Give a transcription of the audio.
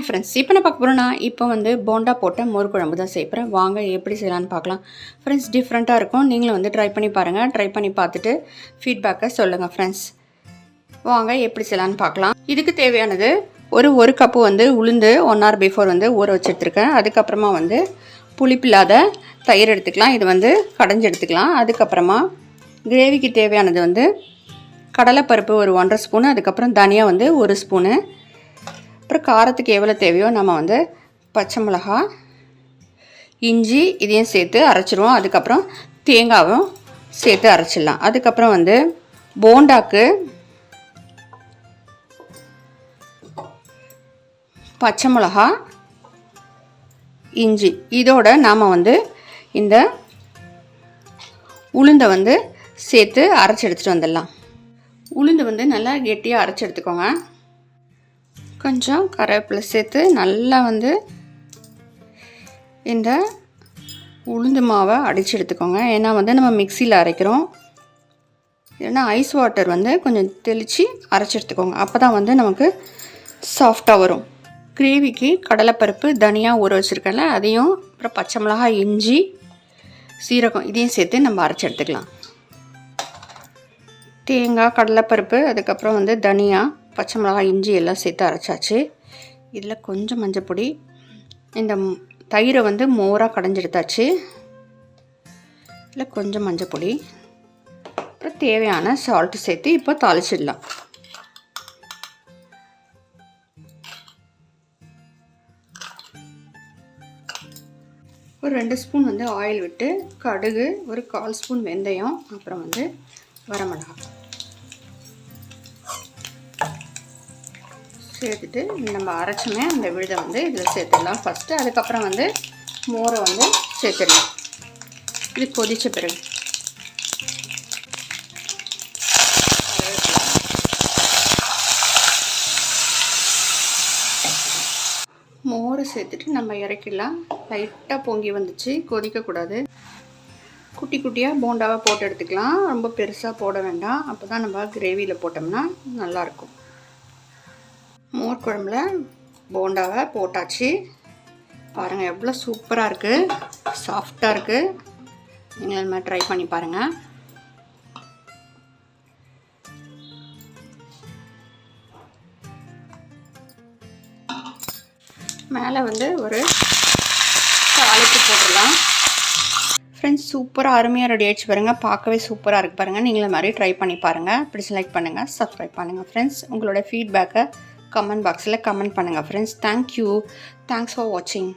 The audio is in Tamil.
ஃப்ரெண்ட்ஸ், இப்போ நான் பார்க்க போகிறோன்னா இப்போ வந்து போண்டா போட்ட மோர் குழம்பு தான் செய்ய போகிறேன். வாங்க எப்படி செய்யலான்னு பார்க்கலாம். ஃப்ரெண்ட்ஸ், டிஃப்ரெண்ட்டாக இருக்கும். நீங்களும் வந்து ட்ரை பண்ணி பாருங்கள். ட்ரை பண்ணி பார்த்துட்டு ஃபீட்பேக்கை சொல்லுங்கள் ஃப்ரெண்ட்ஸ். வாங்க எப்படி செய்யலான்னு பார்க்கலாம். இதுக்கு தேவையானது ஒரு கப்பு வந்து உளுந்து 1 hour பிஃபோர் வந்து ஊற வச்சு எடுத்துருக்கேன். அதுக்கப்புறமா வந்து புளிப்பில்லாத தயிர் எடுத்துக்கலாம். இது வந்து கடைஞ்சி எடுத்துக்கலாம். அதுக்கப்புறமா கிரேவிக்கு தேவையானது வந்து கடலைப்பருப்பு ஒரு 1.5 ஸ்பூனு, அதுக்கப்புறம் தனியா வந்து 1 ஸ்பூனு, அப்புறம் காரத்துக்கு எவ்வளோ தேவையோ நம்ம வந்து பச்சை மிளகா, இஞ்சி இதையும் சேர்த்து அரைச்சிடுவோம். அதுக்கப்புறம் தேங்காவும் சேர்த்து அரைச்சிடலாம். அதுக்கப்புறம் வந்து போண்டாக்கு பச்சை மிளகா, இஞ்சி இதோட நாம் வந்து இந்த உளுந்தை வந்து சேர்த்து அரைச்சி எடுத்துகிட்டு வந்துடலாம். உளுந்து வந்து நல்லா கெட்டியாக அரைச்சி எடுத்துக்கோங்க. கொஞ்சம் கருவேப்பிலை சேர்த்து நல்லா வந்து இந்த உளுந்து மாவை அடித்து எடுத்துக்கோங்க. ஏன்னா வந்து நம்ம மிக்சியில் அரைக்கிறோம். இல்லைன்னா ஐஸ் வாட்டர் வந்து கொஞ்சம் தெளித்து அரைச்சி எடுத்துக்கோங்க. அப்போ தான் வந்து நமக்கு சாஃப்டாக வரும். கிரேவிக்கு கடலைப்பருப்பு தனியா ஊற வச்சுருக்கேன்ல அதையும், அப்புறம் பச்சை மிளகாய், இஞ்சி, சீரகம் இதையும் சேர்த்து நம்ம அரைச்சி எடுத்துக்கலாம். தேங்காய், கடலைப்பருப்பு, அதுக்கப்புறம் வந்து தனியா, பச்சை மிளகாய், இஞ்சி எல்லாம் சேர்த்து அரைச்சாச்சு. இதில் கொஞ்சம் மஞ்சப்பொடி, இந்த தயிரை வந்து மோராக கடைஞ்செடுத்தாச்சு. இதில் கொஞ்சம் மஞ்சப்பொடி, அப்புறம் தேவையான சால்ட்டு சேர்த்து இப்போ தாளிச்சிடலாம். ஒரு 2 ஸ்பூன் வந்து ஆயில் விட்டு கடுகு, ஒரு 1/4 ஸ்பூன் வெந்தயம், அப்புறம் வந்து வரமிளகாய் சேர்த்துட்டு நம்ம அரைச்சுமே அந்த விழுதை வந்து இதில் சேர்த்துடலாம் ஃபஸ்ட்டு. அதுக்கப்புறம் வந்து மோரை வந்து சேர்த்துடலாம். இது கொதித்த பிறகு மோரை சேர்த்துட்டு நம்ம இறக்கிடலாம். லைட்டாக பொங்கி வந்துச்சு, கொதிக்கக்கூடாது. குட்டி குட்டியாக போண்டாவை போட்டு எடுத்துக்கலாம். ரொம்ப பெருசாக போட வேண்டாம். அப்போ தான் நம்ம கிரேவியில் போட்டோம்னா நல்லாயிருக்கும். மோர் குழம்புல போண்டாவை போட்டாச்சு. பாருங்கள் எவ்வளோ சூப்பராக இருக்குது, சாஃப்டாக இருக்குது. நீங்கள் இது மாதிரி ட்ரை பண்ணி பாருங்கள். மேலே வந்து ஒரு தாளிப்பு போட்டுடலாம். ஃப்ரெண்ட்ஸ், சூப்பராக அருமையாக ரெடி ஆகிடுச்சு பாருங்கள். பார்க்கவே சூப்பராக இருக்குது பாருங்கள். நீங்களும் மாதிரி ட்ரை பண்ணி பாருங்கள். பிடிச்சி லைக் பண்ணுங்கள், சப்ஸ்கிரைப் பண்ணுங்கள் ஃப்ரெண்ட்ஸ். உங்களோட ஃபீட்பேக்கை கமெண்ட் பாக்ஸில் கமெண்ட் பண்ணுங்கள் ஃப்ரெண்ட்ஸ். தேங்க்யூ. தேங்க்ஸ் ஃபார் வாட்சிங்.